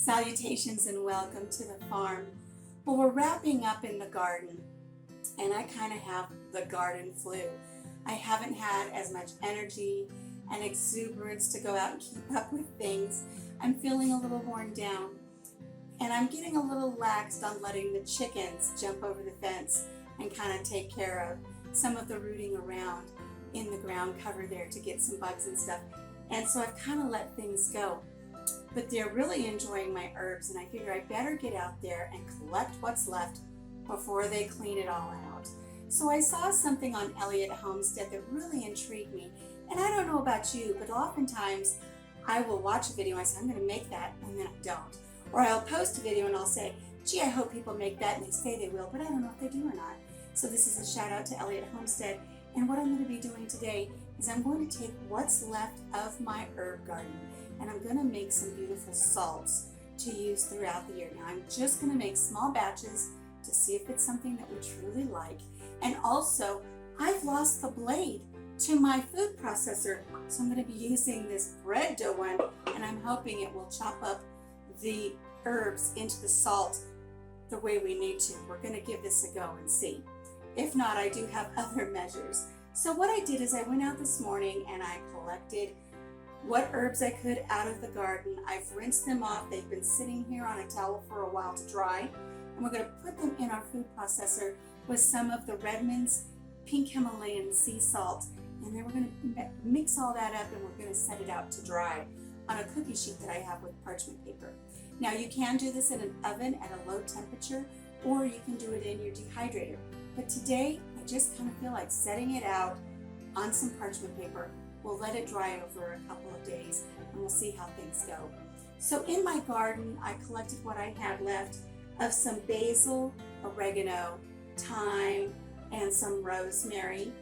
Salutations and welcome to the farm. Well, we're wrapping up in the garden, and I kind of have the garden flu. I haven't had as much energy and exuberance to go out and keep up with things. I'm feeling a little worn down, and I'm getting a little laxed on letting the chickens jump over the fence and kind of take care of some of the rooting around in the ground cover there to get some bugs and stuff. And so I've kind of let things go. But they're really enjoying my herbs, and I figure I better get out there and collect what's left before they clean it all out. So I saw something on Elliott Homestead that really intrigued me. And I don't know about you, but oftentimes I will watch a video and I say, I'm going to make that, and then I don't. Or I'll post a video and I'll say, gee, I hope people make that, and they say they will, but I don't know if they do or not. So this is a shout out to Elliott Homestead. And what I'm going to be doing today is I'm going to take what's left of my herb garden, and I'm going to make some beautiful salts to use throughout the year. Now I'm just going to make small batches to see if it's something that we truly like. And also, I've lost the blade to my food processor, so I'm going to be using this bread dough one, and I'm hoping it will chop up the herbs into the salt the way we need to. We're going to give this a go and see. If not, I do have other measures. So what I did is I went out this morning and I collected what herbs I could out of the garden. I've rinsed them off. They've been sitting here on a towel for a while to dry. And we're going to put them in our food processor with some of the Redmond's pink Himalayan sea salt. And then we're going to mix all that up, and we're going to set it out to dry on a cookie sheet that I have with parchment paper. Now you can do this in an oven at a low temperature, or you can do it in your dehydrator. But today, I just kind of feel like setting it out on some parchment paper. We'll let it dry over a couple of days, and we'll see how things go. So in my garden, I collected what I had left of some basil, oregano, thyme, and some rosemary.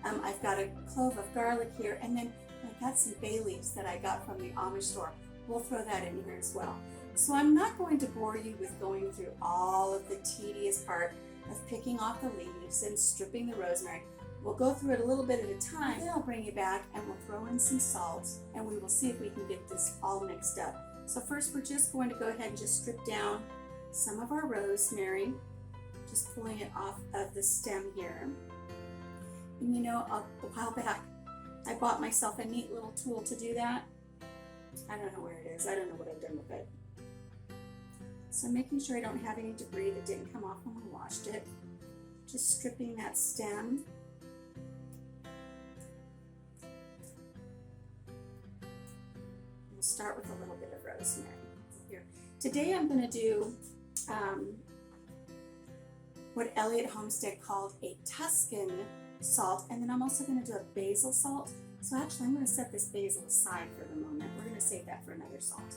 I've got a clove of garlic here, and then I got some bay leaves that I got from the Amish store. We'll throw that in here as well. So I'm not going to bore you with going through all of the tedious part of picking off the leaves and stripping the rosemary. We'll go through it a little bit at a time, then I'll bring you back and we'll throw in some salt, and we will see if we can get this all mixed up. So first we're just going to go ahead and just strip down some of our rosemary, just pulling it off of the stem here. And you know, a while back I bought myself a neat little tool to do that. I don't know where it is. I don't know what I've done with it. So making sure I don't have any debris that didn't come off when I washed it. Just stripping that stem. We'll start with a little bit of rosemary here. Today I'm going to do what Elliott Homestead called a Tuscan salt, and then I'm also going to do a basil salt. So actually I'm going to set this basil aside for the moment. We're going to save that for another salt.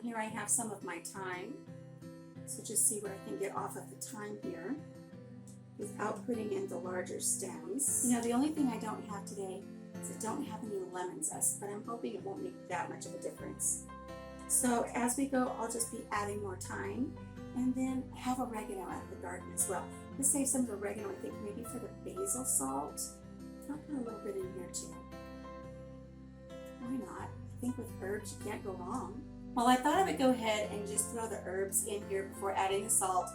Here I have some of my thyme. So just see what I can get off of the thyme here without putting in the larger stems. You know, the only thing I don't have today is I don't have any lemon zest, but I'm hoping it won't make that much of a difference. So as we go, I'll just be adding more thyme, and then I have oregano out of the garden as well. Let's save some of the oregano, I think maybe for the basil salt. I'll put a little bit in here too. Why not? I think with herbs you can't go wrong. Well, I thought I would go ahead and just throw the herbs in here before adding the salt,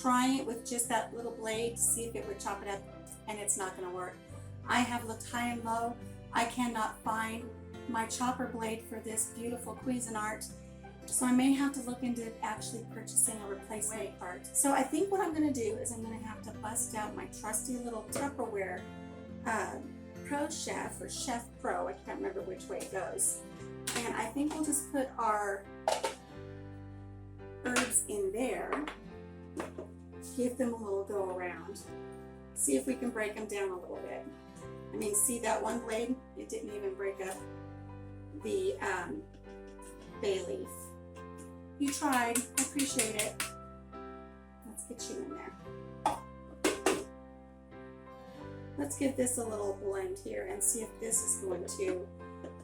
trying it with just that little blade to see if it would chop it up, and it's not going to work. I have looked high and low. I cannot find my chopper blade for this beautiful Cuisinart, so I may have to look into actually purchasing a replacement part. So I think what I'm going to do is I'm going to have to bust out my trusty little Tupperware Pro Chef or Chef Pro, I can't remember which way it goes. And I think we'll just put our herbs in there, give them a little go around, see if we can break them down a little bit. I mean, see that one blade? It didn't even break up the bay leaf. You tried, I appreciate it. Let's get you in there. Let's give this a little blend here and see if this is going to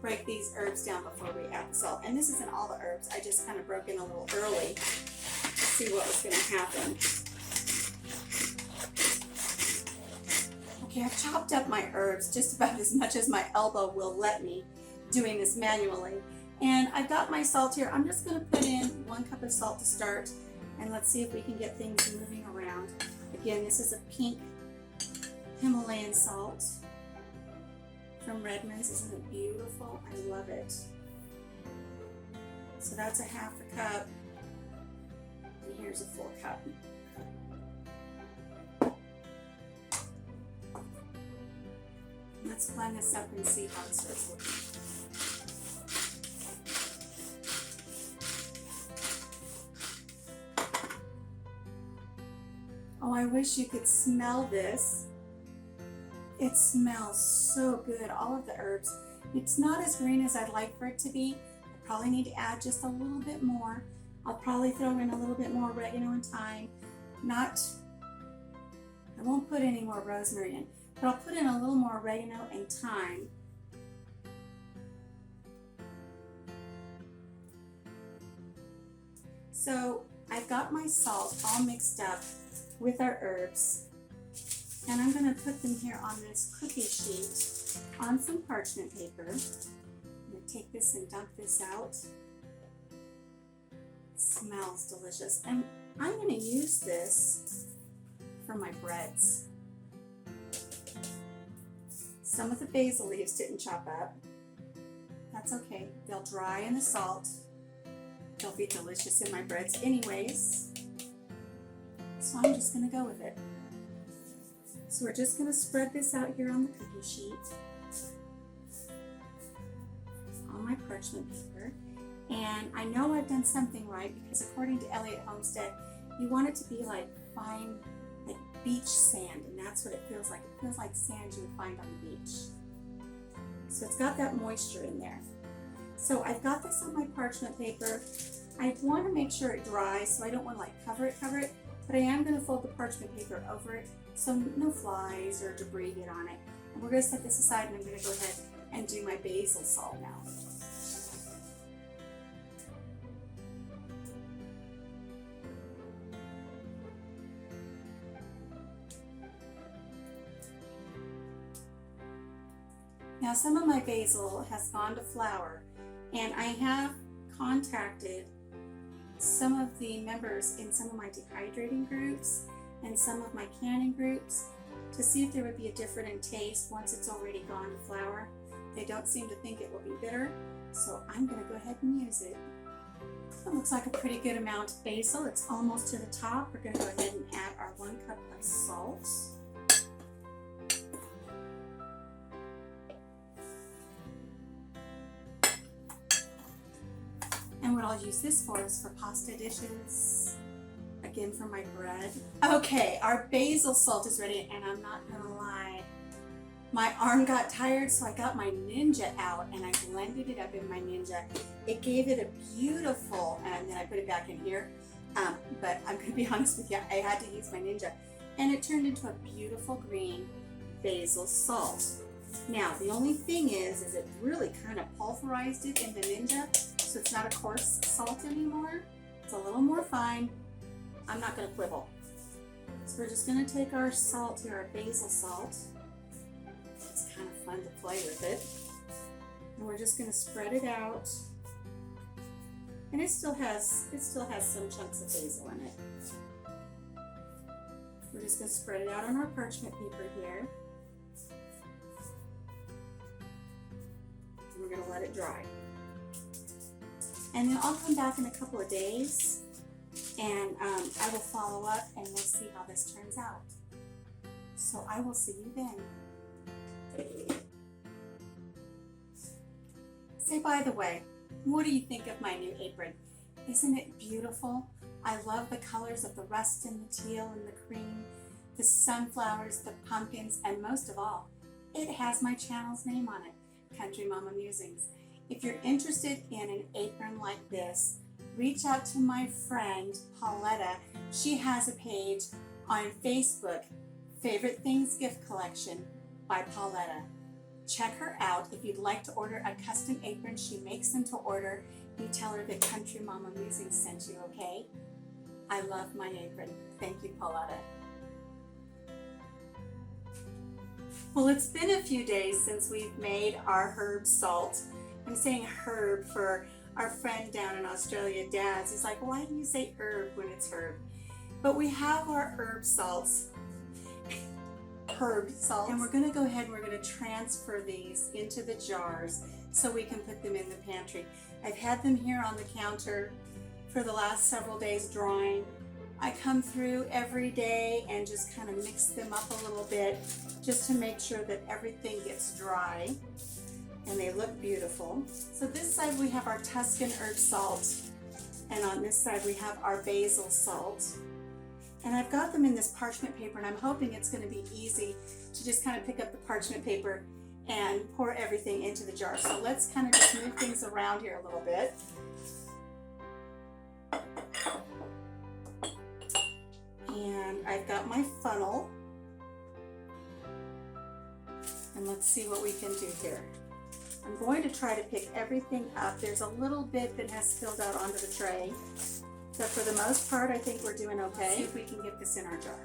break these herbs down before we add the salt. And this isn't all the herbs, I just kind of broke in a little early to see what was going to happen. Okay, I've chopped up my herbs just about as much as my elbow will let me, doing this manually. And I've got my salt here. I'm just going to put in 1 cup of salt to start, and let's see if we can get things moving around. Again, this is a pink Himalayan salt from Redmond's. Isn't it beautiful? I love it. So that's a 1/2 cup, and here's a full cup. Let's blend this up and see how it starts looking. Oh, I wish you could smell this. It smells so good, all of the herbs. It's not as green as I'd like for it to be. I probably need to add just a little bit more. I'll probably throw in a little bit more oregano and thyme. I won't put any more rosemary in, but I'll put in a little more oregano and thyme. So I've got my salt all mixed up with our herbs, and I'm going to put them here on this cookie sheet on some parchment paper. I'm going to take this and dump this out. It smells delicious, and I'm going to use this for my breads. Some of the basil leaves didn't chop up. That's okay. They'll dry in the salt. They'll be delicious in my breads anyways. So I'm just going to go with it. So we're just going to spread this out here on the cookie sheet, on my parchment paper. And I know I've done something right, because according to Elliott Homestead, you want it to be like fine, like beach sand, and that's what it feels like. It feels like sand you would find on the beach. So it's got that moisture in there. So I've got this on my parchment paper. I want to make sure it dries, so I don't want to like cover it, but I am going to fold the parchment paper over it so no flies or debris get on it. And we're going to set this aside, and I'm going to go ahead and do my basil salt now. Now some of my basil has gone to flower, and I have contacted some of the members in some of my dehydrating groups and some of my canning groups to see if there would be a difference in taste once it's already gone to flower. They don't seem to think it will be bitter, so I'm going to go ahead and use it. It looks like a pretty good amount of basil. It's almost to the top. We're going to go ahead and add our 1 cup of salt. And what I'll use this for is for pasta dishes, again for my bread. Okay, our basil salt is ready, and I'm not gonna lie, my arm got tired, so I got my Ninja out and I blended it up in my Ninja. It gave it a beautiful, and then I put it back in here, but I'm gonna be honest with you, I had to use my Ninja, and it turned into a beautiful green basil salt. Now, the only thing is it really kind of pulverized it in the Ninja, so it's not a coarse salt anymore. It's a little more fine. I'm not going to quibble. So we're just going to take our salt here, our basil salt. It's kind of fun to play with it. And we're just going to spread it out. And it still has some chunks of basil in it. We're just going to spread it out on our parchment paper here. And we're going to let it dry. And then I'll come back in a couple of days, and I will follow up, and we'll see how this turns out. So I will see you then. Say, by the way, what do you think of my new apron? Isn't it beautiful? I love the colors of the rust and the teal and the cream, the sunflowers, the pumpkins, and most of all, it has my channel's name on it, Country Mama Musings. If you're interested in an apron like this, reach out to my friend Pauletta. She has a page on Facebook, Favorite Things Gift Collection by Pauletta. Check her out. If you'd like to order a custom apron, she makes them to order. You tell her that Country Mama Musings sent you, okay? I love my apron. Thank you, Pauletta. Well, it's been a few days since we've made our herb salt, I'm saying herb for our friend down in Australia, Dad's. He's like, why do you say herb when it's herb? But we have our herb salts. Herb salts. And we're gonna go ahead and we're gonna transfer these into the jars so we can put them in the pantry. I've had them here on the counter for the last several days drying. I come through every day and just kind of mix them up a little bit just to make sure that everything gets dry and they look beautiful. So this side we have our Tuscan herb salt, and on this side we have our basil salt. And I've got them in this parchment paper, and I'm hoping it's going to be easy to just kind of pick up the parchment paper and pour everything into the jar. So let's kind of just move things around here a little bit. And I've got my funnel. And let's see what we can do here. I'm going to try to pick everything up. There's a little bit that has spilled out onto the tray. But for the most part, I think we're doing okay. Let's see if we can get this in our jar.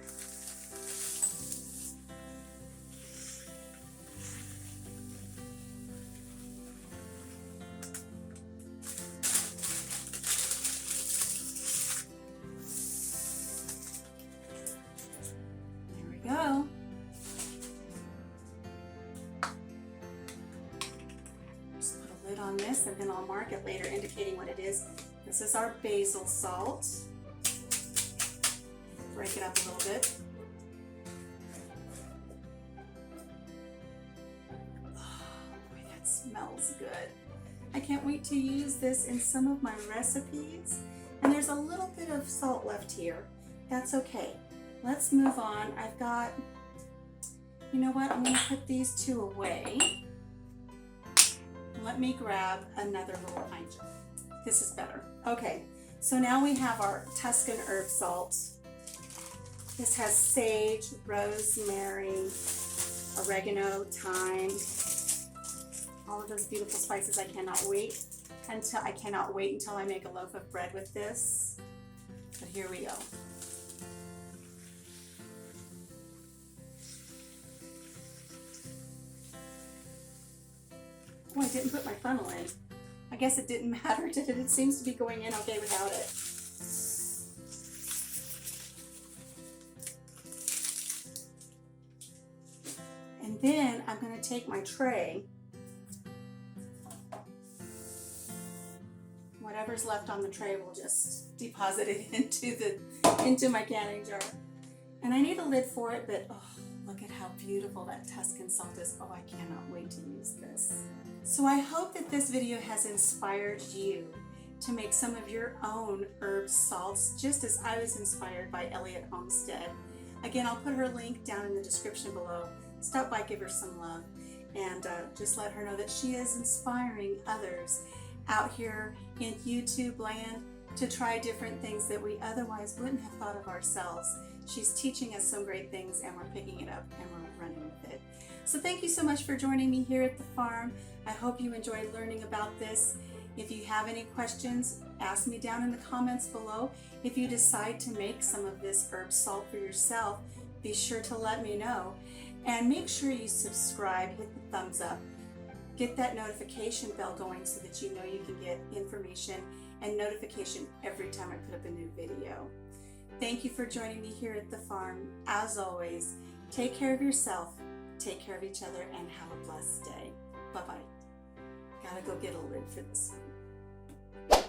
There we go. Just put a lid on this, and then I'll mark it later indicating what it is. This is our basil salt. Break it up a little bit. Oh boy, that smells good. I can't wait to use this in some of my recipes. And there's a little bit of salt left here. That's okay. Let's move on. I've got, you know what? I'm going to put these two away. Let me grab another little pint jar. This is better. Okay, so now we have our Tuscan herb salt. This has sage, rosemary, oregano, thyme, all of those beautiful spices. I cannot wait until I make a loaf of bread with this. But here we go. Oh, I didn't put my funnel in. I guess it didn't matter, did it? It seems to be going in okay without it. And then I'm going to take my tray, whatever's left on the tray, we'll just deposit it into my canning jar. And I need a lid for it, but oh, look at how beautiful that Tuscan salt is. Oh, I cannot wait to use this. So I hope that this video has inspired you to make some of your own herb salts, just as I was inspired by Elliott Homestead. Again, I'll put her link down in the description below. Stop by, give her some love, and just let her know that she is inspiring others out here in YouTube land to try different things that we otherwise wouldn't have thought of ourselves. She's teaching us some great things, and we're picking it up and we're running with it. So thank you so much for joining me here at the farm. I hope you enjoyed learning about this. If you have any questions, ask me down in the comments below. If you decide to make some of this herb salt for yourself, be sure to let me know. And make sure you subscribe, hit the thumbs up, get that notification bell going so that you know you can get information and notification every time I put up a new video. Thank you for joining me here at the farm. As always, take care of yourself, take care of each other, and have a blessed day. Bye-bye. Gotta go get a lid for this one.